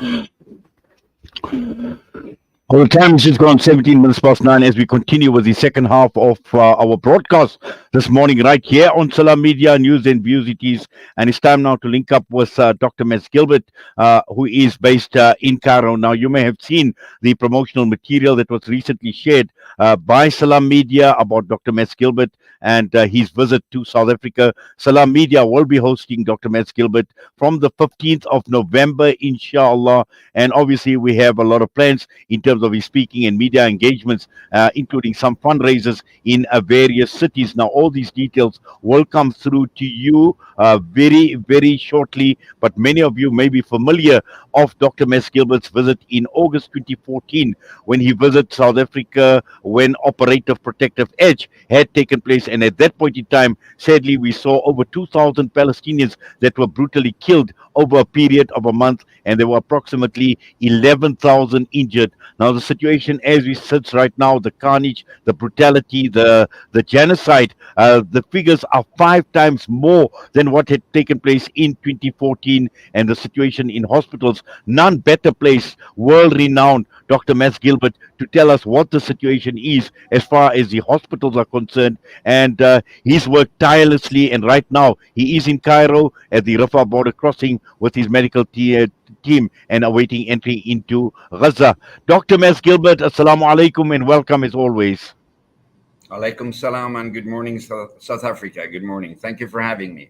Well, the time has just gone 17 minutes past 9 as we continue with the second half of our broadcast this morning, right here on Salam Media News and Views. It is, and it's time now to link up with Dr. Ms. Gilbert, who is based in Cairo. Now, you may have seen the promotional material that was recently shared by Salam Media about Dr. Ms. Gilbert and his visit to South Africa. Salam Media will be hosting Dr. Ms. Gilbert from the 15th of November, inshallah. And obviously, we have a lot of plans in terms of his speaking and media engagements, including some fundraisers in various cities. Now, all these details will come through to you very, very shortly. But many of you may be familiar of Dr. Mes Gilbert's visit in August 2014 when he visited South Africa when Operative Protective Edge had taken place. And at that point in time, sadly, we saw over 2,000 Palestinians that were brutally killed over a period of a month, and there were approximately 11,000 injured. Now, the situation as we sit right now, the carnage, the brutality, the genocide, the figures are 5 times more than what had taken place in 2014, and the situation in hospitals, none better placed, world renowned Dr. Matt Gilbert, to tell us what the situation is as far as the hospitals are concerned. And he's worked tirelessly, and right now he is in Cairo at the Rafah border crossing with his medical team and awaiting entry into Gaza. Dr. Matt Gilbert, assalamu alaikum and welcome as always. Alaikum salam and good morning, South Africa. Good morning. Thank you for having me.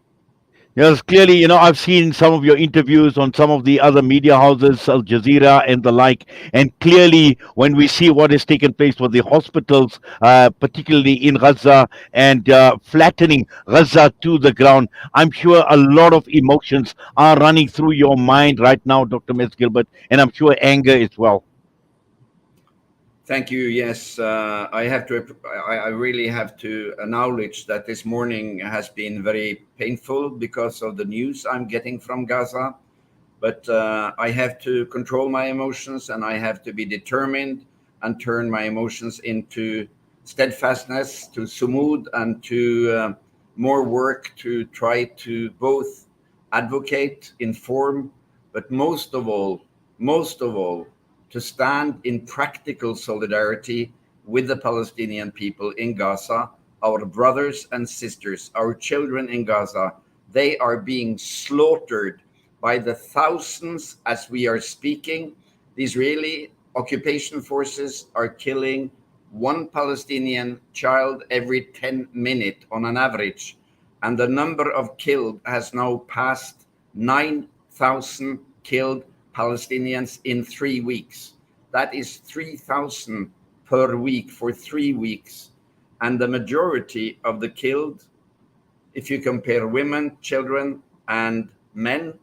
Yes, clearly, I've seen some of your interviews on some of the other media houses, Al Jazeera and the like. And clearly, when we see what has taken place with the hospitals, particularly in Gaza, and flattening Gaza to the ground, I'm sure a lot of emotions are running through your mind right now, Dr. Ms. Gilbert, and I'm sure anger as well. Thank you. Yes, I really have to acknowledge that this morning has been very painful because of the news I'm getting from Gaza. But I have to control my emotions, and I have to be determined and turn my emotions into steadfastness, to sumud, and to more work to try to both advocate, inform, but most of all, to stand in practical solidarity with the Palestinian people in Gaza, our brothers and sisters, our children in Gaza. They are being slaughtered by the thousands as we are speaking. The Israeli occupation forces are killing one Palestinian child every 10 minutes on an average. And the number of killed has now passed 9,000 killed Palestinians in 3 weeks. That is 3,000 per week for 3 weeks. And the majority of the killed, if you compare women, children, and men,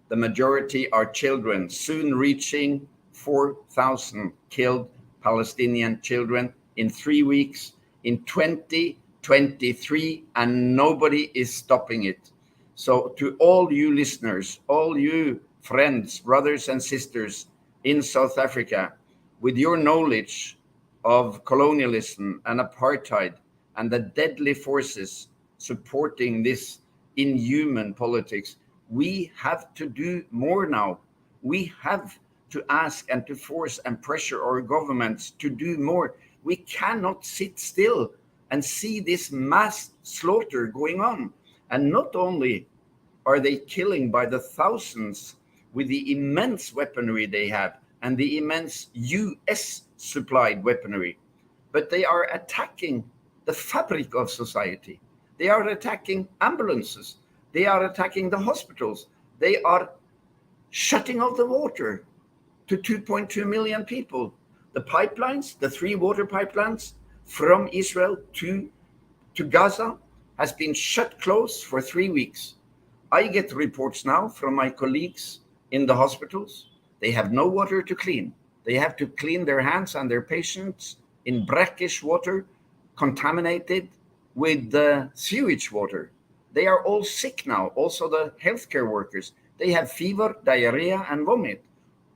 the majority are children, soon reaching 4,000 killed Palestinian children in 3 weeks in 2023, and nobody is stopping it. So to all you listeners, all you friends, brothers and sisters in South Africa, with your knowledge of colonialism and apartheid and the deadly forces supporting this inhuman politics, we have to do more now. We have to ask and to force and pressure our governments to do more. We cannot sit still and see this mass slaughter going on. And not only are they killing by the thousands with the immense weaponry they have and the immense US supplied weaponry, but they are attacking the fabric of society. They are attacking ambulances. They are attacking the hospitals. They are shutting off the water to 2.2 million people. The pipelines, the 3 water pipelines from Israel to Gaza has been shut close for 3 weeks. I get reports now from my colleagues in the hospitals. They have no water to clean. They have to clean their hands and their patients in brackish water, contaminated with the sewage water. They are all sick now. Also the healthcare workers, they have fever, diarrhea, and vomit.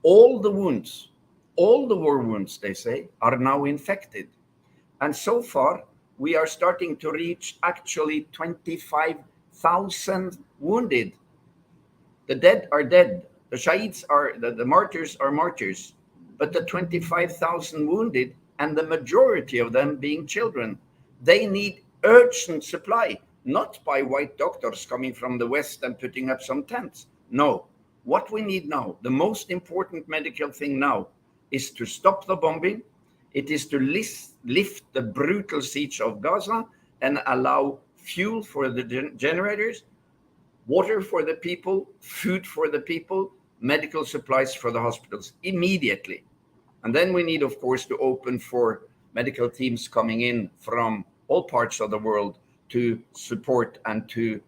All the wounds, all the war wounds, they say, are now infected. And so far, we are starting to reach actually 25,000 wounded. The dead are dead. The shaheeds are, the martyrs are martyrs, but the 25,000 wounded, and the majority of them being children, they need urgent supply, not by white doctors coming from the West and putting up some tents. No, what we need now, the most important medical thing now, is to stop the bombing. It is to lift the brutal siege of Gaza and allow fuel for the generators, water for the people, food for the people, medical supplies for the hospitals immediately. And then we need, of course, to open for medical teams coming in from all parts of the world to support and to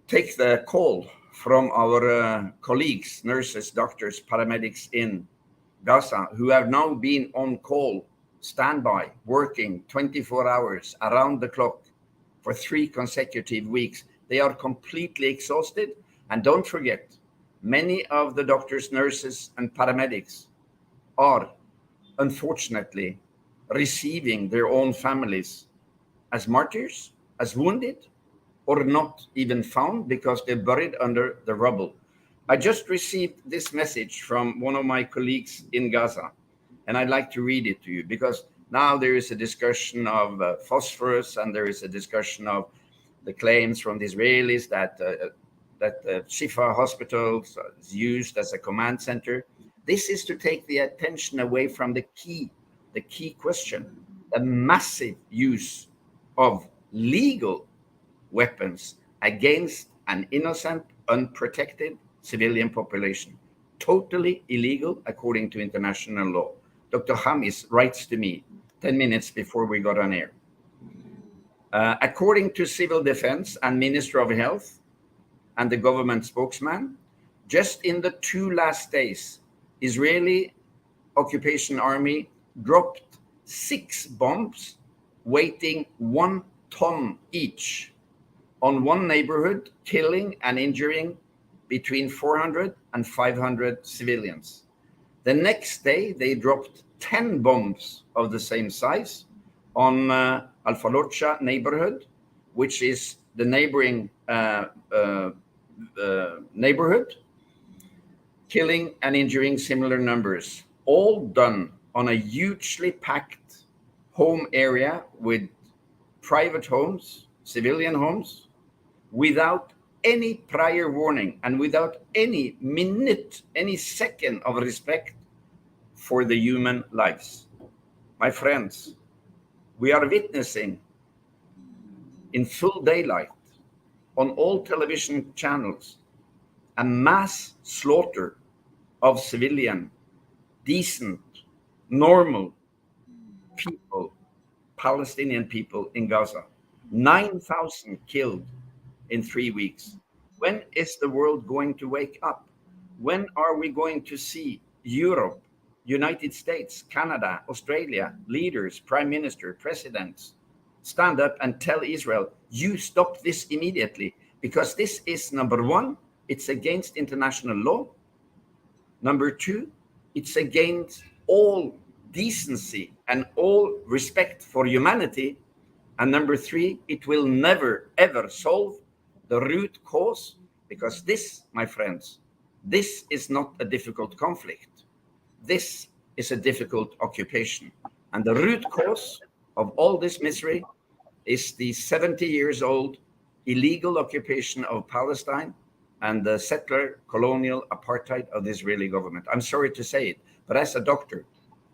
take the call from our colleagues, nurses, doctors, paramedics in Gaza, who have now been on call, standby, working 24 hours around the clock for 3 consecutive weeks. They are completely exhausted. And don't forget, many of the doctors, nurses, and paramedics are unfortunately receiving their own families as martyrs, as wounded, or not even found because they're buried under the rubble. I just received this message from one of my colleagues in Gaza, and I'd like to read it to you because now there is a discussion of phosphorus, and there is a discussion of the claims from the Israelis that Shifa Hospital is used as a command center. This is to take the attention away from the key question, the massive use of legal weapons against an innocent, unprotected civilian population. Totally illegal according to international law. Dr. Hamis writes to me 10 minutes before we got on air. According to Civil Defense and Minister of Health and the government spokesman, just in the 2 last days, Israeli occupation army dropped 6 bombs weighing 1 ton each on one neighborhood, killing and injuring between 400 and 500 civilians. The next day, they dropped 10 bombs of the same size on Al-Falocha neighborhood, which is the neighboring neighborhood, killing and injuring similar numbers, all done on a hugely packed home area with private homes, civilian homes, without any prior warning and without any minute, any second of respect for the human lives. My friends, we are witnessing in full daylight on all television channels a mass slaughter of civilian, decent, normal people, Palestinian people in Gaza. 9,000 killed in 3 weeks. When is the world going to wake up? When are we going to see Europe, United States, Canada, Australia, leaders, prime minister, presidents stand up and tell Israel, you stop this immediately, because this is, number one, it's against international law. Number two, it's against all decency and all respect for humanity. And number three, it will never, ever solve the root cause, because this, my friends, this is not a difficult conflict. This is a difficult occupation. And the root cause of all this misery is the 70 years old illegal occupation of Palestine and the settler colonial apartheid of the Israeli government. I'm sorry to say it, but as a doctor,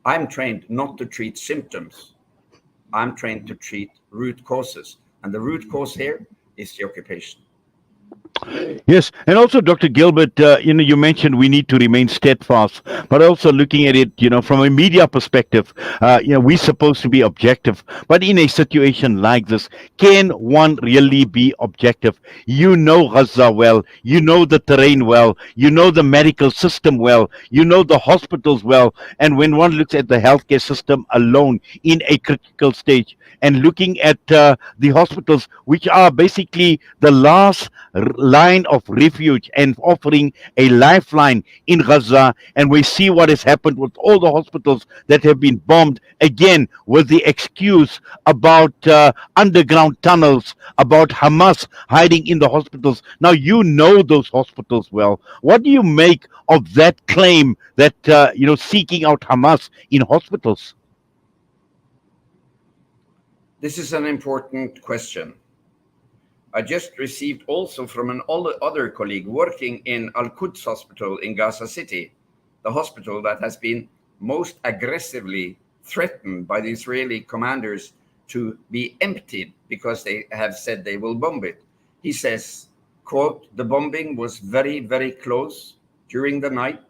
I'm trained not to treat symptoms. I'm trained to treat root causes. And the root cause here is the occupation. Yes, and also, Dr. Gilbert, you mentioned we need to remain steadfast, but also looking at it, from a media perspective, we're supposed to be objective. But in a situation like this, can one really be objective? You know Gaza well, you know the terrain well, you know the medical system well, you know the hospitals well, and when one looks at the healthcare system alone in a critical stage, and looking at the hospitals, which are basically the last line of refuge and offering a lifeline in Gaza. And we see what has happened with all the hospitals that have been bombed again with the excuse about underground tunnels, about Hamas hiding in the hospitals. Now, you know those hospitals well. What do you make of that claim that, seeking out Hamas in hospitals? This is an important question. I just received also from an other colleague working in Al-Quds Hospital in Gaza City, the hospital that has been most aggressively threatened by the Israeli commanders to be emptied because they have said they will bomb it. He says, quote, "The bombing was very, very close during the night,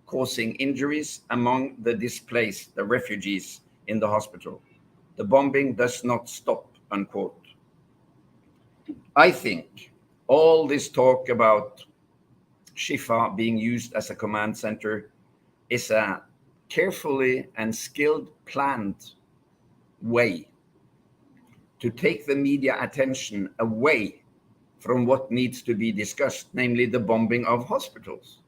causing injuries among the displaced, the refugees in the hospital. The bombing does not stop," unquote. I think all this talk about Shifa being used as a command center is a carefully and skilled planned way to take the media attention away from what needs to be discussed, namely the bombing of hospitals,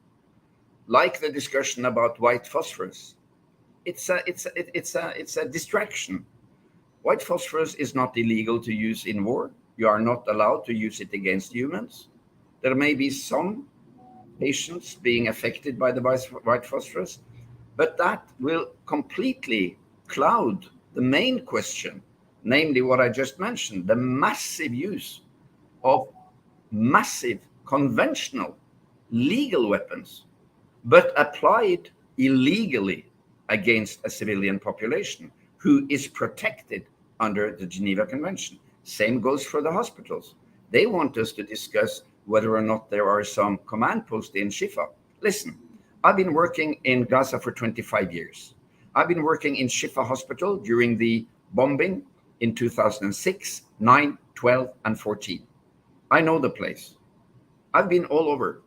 like the discussion about white phosphorus. It's a distraction. White phosphorus is not illegal to use in war. You are not allowed to use it against humans. There may be some patients being affected by the white phosphorus, but that will completely cloud the main question, namely what I just mentioned, the massive use of massive conventional legal weapons, but applied illegally against a civilian population who is protected under the Geneva Convention. Same goes for the hospitals. They want us to discuss whether or not there are some command posts in Shifa. Listen, I've been working in Gaza for 25 years. I've been working in Shifa Hospital during the bombing in 2006, 9, 12, and 14. I know the place. I've been all over.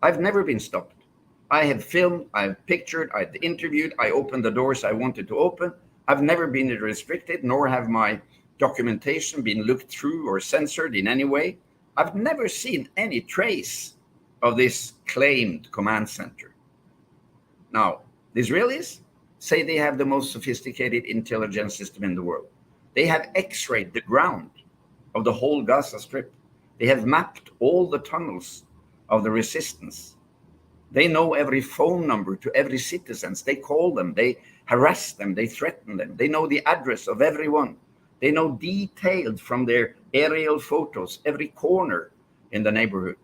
I've never been stopped. I have filmed, I've pictured, I've interviewed, I opened the doors I wanted to open. I've never been restricted, nor have my documentation been looked through or censored in any way. I've never seen any trace of this claimed command center. Now, the Israelis say they have the most sophisticated intelligence system in the world. They have x-rayed the ground of the whole Gaza Strip. They have mapped all the tunnels of the resistance. They know every phone number to every citizen. They call them, they harass them, they threaten them. They know the address of everyone. They know detailed from their aerial photos every corner in the neighborhood.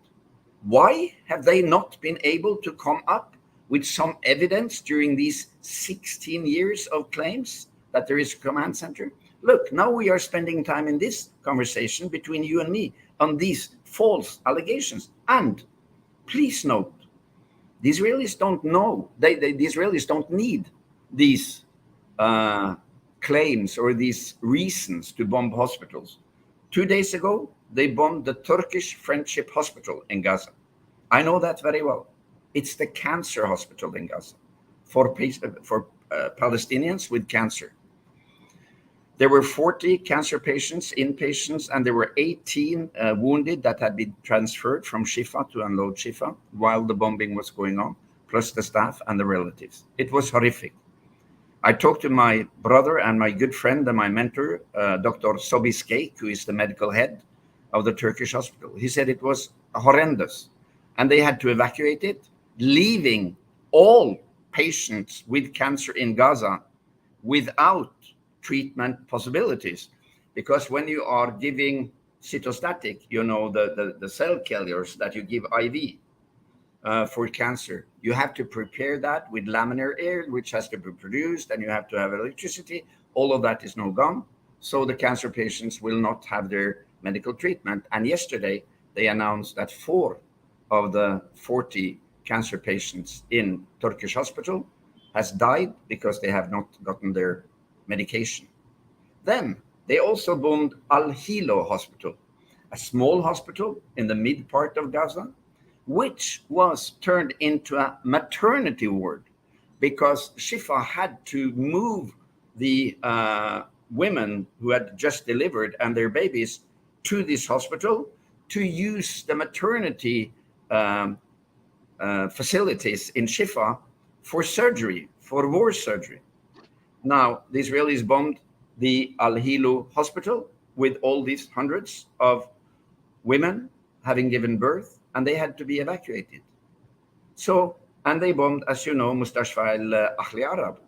Why have they not been able to come up with some evidence during these 16 years of claims that there is a command center? Look, now we are spending time in this conversation between you and me on these false allegations. And please note, the Israelis don't know, the Israelis don't need these claims or these reasons to bomb hospitals. 2 days ago, they bombed the Turkish Friendship Hospital in Gaza. I know that very well. It's the cancer hospital in Gaza for Palestinians with cancer. There were 40 cancer patients, inpatients, and there were 18 wounded that had been transferred from Shifa to unload Shifa while the bombing was going on, plus the staff and the relatives. It was horrific. I talked to my brother and my good friend and my mentor, Dr. Sobis Keik, who is the medical head of the Turkish hospital. He said it was horrendous, and they had to evacuate it, leaving all patients with cancer in Gaza without treatment possibilities. Because when you are giving cytostatic, the cell killers that you give IV for cancer, you have to prepare that with laminar air, which has to be produced, and you have to have electricity. All of that is now gone. So the cancer patients will not have their medical treatment. And yesterday, they announced that 4 of the 40 cancer patients in Turkish hospital has died because they have not gotten their medication. Then they also bombed Al Hilo Hospital, a small hospital in the mid part of Gaza, which was turned into a maternity ward because Shifa had to move the women who had just delivered and their babies to this hospital to use the maternity facilities in Shifa for surgery, for war surgery. Now, the Israelis bombed the Al Hilu hospital with all these hundreds of women having given birth, and they had to be evacuated. So, and they bombed, as you know, Mustashfa al Akhli Arab.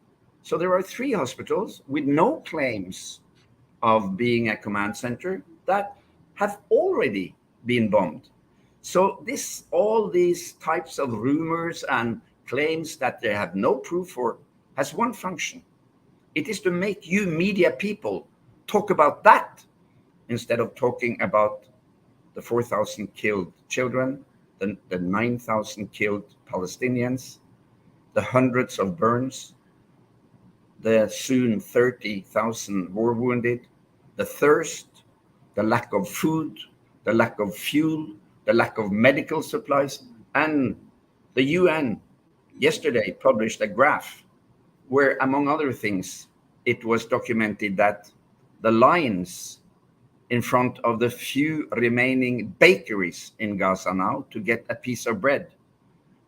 So there are 3 hospitals with no claims of being a command center that have already been bombed. So this, all these types of rumors and claims that they have no proof for, has one function. It is to make you media people talk about that instead of talking about the 4,000 killed children, the 9,000 killed Palestinians, the hundreds of burns, the soon 30,000 war wounded, the thirst, the lack of food, the lack of fuel, the lack of medical supplies. And the UN yesterday published a graph where, among other things, it was documented that the lines in front of the few remaining bakeries in Gaza now to get a piece of bread,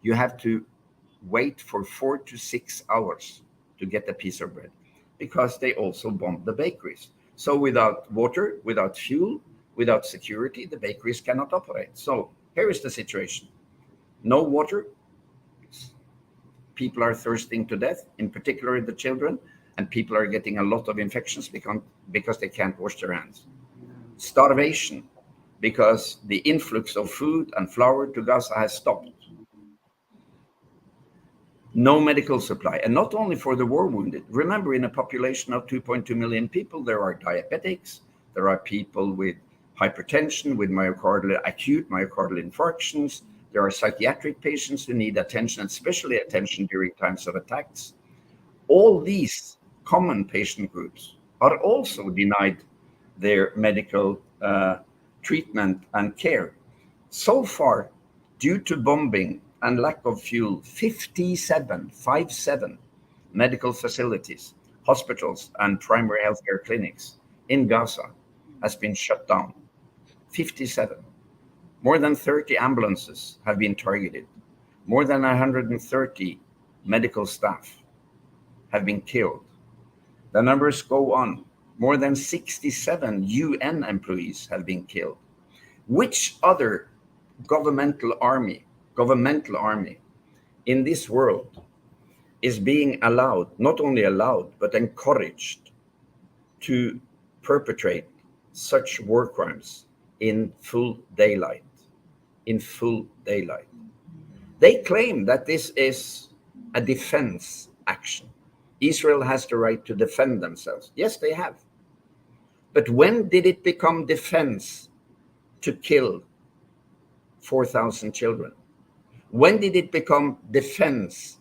you have to wait for 4 to 6 hours to get a piece of bread, because they also bombed the bakeries. So without water, without fuel, without security, the bakeries cannot operate. So here is the situation. No water. People are thirsting to death, in particular the children, and people are getting a lot of infections because they can't wash their hands. Starvation, because the influx of food and flour to Gaza has stopped. No medical supply, and not only for the war wounded. Remember, in a population of 2.2 million people, there are diabetics, there are people with hypertension, with acute myocardial infarctions, there are psychiatric patients who need attention, especially attention during times of attacks. All these common patient groups are also denied their medical treatment and care. So far, due to bombing and lack of fuel, 57 medical facilities, hospitals, and primary healthcare clinics in Gaza has been shut down. 57. More than 30 ambulances have been targeted. More than 130 medical staff have been killed. The numbers go on. More than 67 UN employees have been killed. Which other governmental army in this world is being allowed, not only allowed, but encouraged to perpetrate such war crimes in full daylight? In full daylight. They claim that this is a defense action. Israel has the right to defend themselves. Yes, they have. But when did it become defense to kill 4,000 children? When did it become defense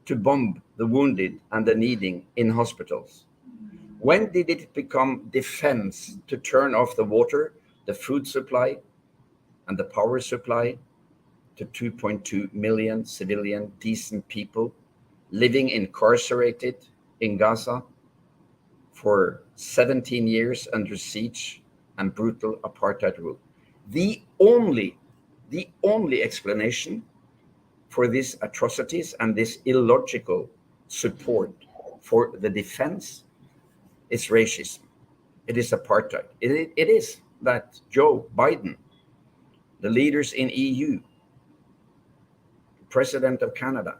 to bomb the wounded and the needing in hospitals? When did it become defense to turn off the water, the food supply, and the power supply to 2.2 million civilian, decent people living incarcerated in Gaza for 17 years under siege and brutal apartheid rule? The only explanation for these atrocities and this illogical support for the defense is racism. It is apartheid. It is that Joe Biden, the leaders in EU, President of Canada,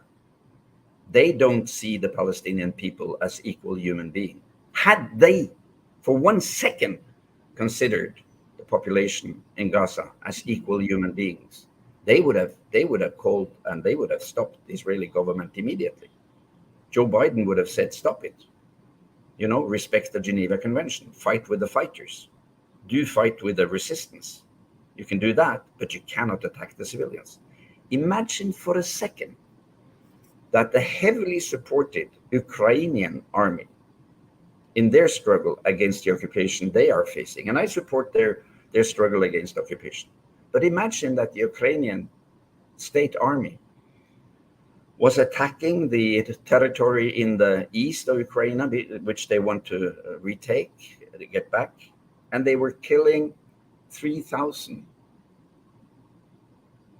they don't see the Palestinian people as equal human beings. Had they for 1 second considered the population in Gaza as equal human beings, they would have called and they would have stopped the Israeli government immediately. Joe Biden would have said, stop it. Respect the Geneva Convention, fight with the fighters, do fight with the resistance. You can do that, but you cannot attack the civilians. Imagine for a second that the heavily supported Ukrainian army in their struggle against the occupation they are facing, and I support their struggle against occupation, but imagine that the Ukrainian state army was attacking the territory in the east of Ukraine, which they want to retake, get back, and they were killing 3,000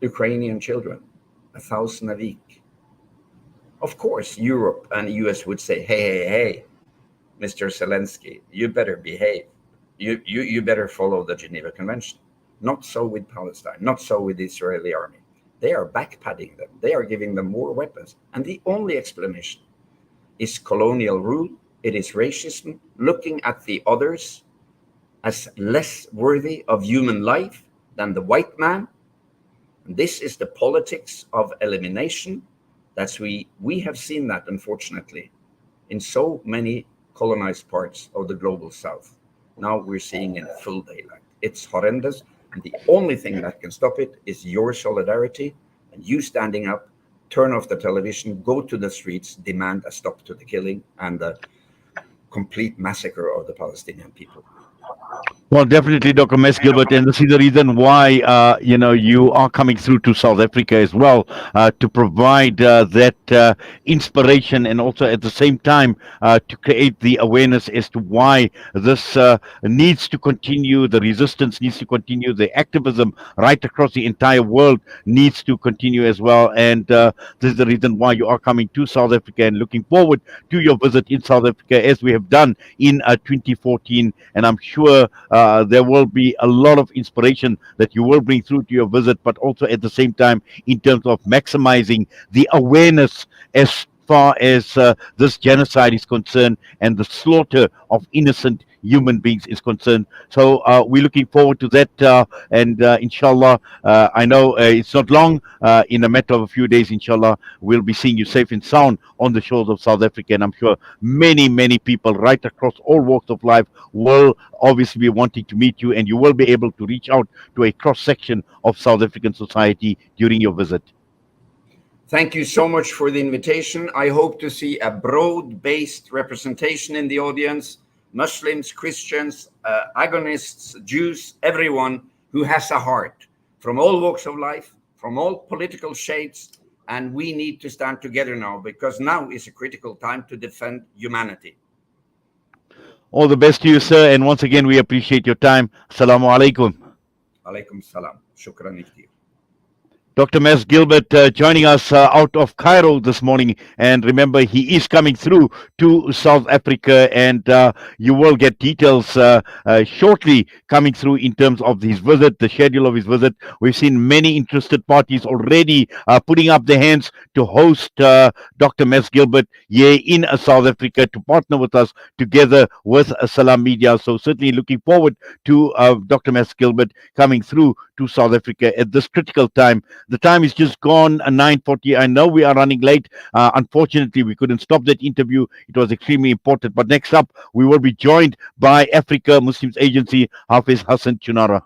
Ukrainian children, 1,000 a week. Of course, Europe and US would say, hey, hey, hey, Mr. Zelensky, you better behave. You better follow the Geneva Convention. Not so with Palestine, not so with the Israeli army. They are backpadding them. They are giving them more weapons. And the only explanation is colonial rule. It is racism, looking at the others as less worthy of human life than the white man. This is the politics of elimination. We have seen that, unfortunately, in so many colonized parts of the global south. Now we're seeing in full daylight. It's horrendous. And the only thing that can stop it is your solidarity and you standing up, turn off the television, go to the streets, demand a stop to the killing and the complete massacre of the Palestinian people. Well, definitely, Dr. Mes Gilbert, and this is the reason why you are coming through to South Africa as well, to provide that inspiration, and also at the same time to create the awareness as to why this needs to continue, the resistance needs to continue, the activism right across the entire world needs to continue as well. And this is the reason why you are coming to South Africa and looking forward to your visit in South Africa, as we have done in 2014. And I'm sure there will be a lot of inspiration that you will bring through to your visit, but also at the same time, in terms of maximizing the awareness as far as this genocide is concerned and the slaughter of innocent human beings is concerned. So we're looking forward to that, and inshallah, I know it's not long. In a matter of a few days, inshallah, we'll be seeing you safe and sound on the shores of South Africa, and I'm sure many people right across all walks of life will obviously be wanting to meet you, and you will be able to reach out to a cross section of South African society during your visit. Thank you so much for the invitation. I hope to see a broad-based representation in the audience. Muslims, Christians, agonists, Jews, everyone who has a heart, from all walks of life, from all political shades. And we need to stand together now, because now is a critical time to defend humanity. All the best to you, sir, and once again, we appreciate your time. Assalamu alaikum. Alaikum salam. Shukran kthir. Dr. Mes Gilbert joining us out of Cairo this morning. And remember, he is coming through to South Africa, and you will get details shortly coming through in terms of his visit, the schedule of his visit. We've seen many interested parties already putting up their hands to host Dr. Mes Gilbert here in South Africa, to partner with us together with Salam Media. So certainly looking forward to Dr. Mes Gilbert coming through to South Africa at this critical time. The time is just gone, 9:40. I know we are running late. Unfortunately, we couldn't stop that interview. It was extremely important. But next up, we will be joined by Africa Muslims Agency, Hafiz Hassan Chunara.